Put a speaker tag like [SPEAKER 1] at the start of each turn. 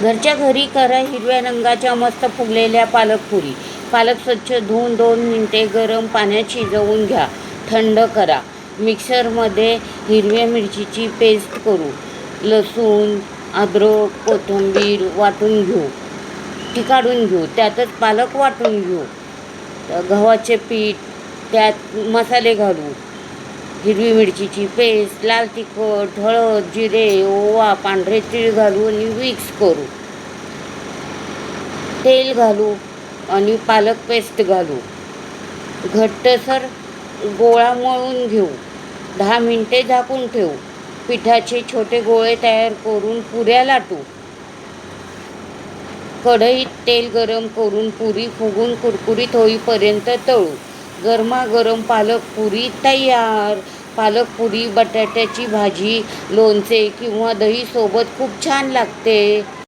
[SPEAKER 1] घरच्या घरी करा हिरव्या रंगाच्या मस्त फुगलेल्या पालकपुरी. पालक स्वच्छ धुवून 2 मिनिटे गरम पाण्यात शिजवून घ्या. थंड करा. मिक्सरमध्ये हिरव्या मिरचीची पेस्ट करू. लसूण, अद्रक, कोथिंबीर वाटून घेऊ. ती काढून घेऊ. त्यातच पालक वाटून घेऊ. गव्हाचे पीठ, त्यात मसाले घालू. हिरवी मिरचीची पेस्ट, लाल तिखट, हळद, जिरे, ओवा, पांढरे तीळ घालू आणि मिक्स करू. तेल घालू आणि पालक पेस्ट घालू. घट्टसर गोळा मळून घेऊ. 10 मिनिटे झाकून ठेवू. पिठाचे छोटे गोळे तयार करून पुऱ्या लाटू. कढईत तेल गरम करून पुरी फुगून कुरकुरीत होईपर्यंत तळू. गरमागरम पालक पुरी तयार. पालक पुरी बटाट्याची भाजी, लोणचे किंवा दही सोबत खूप छान लागते.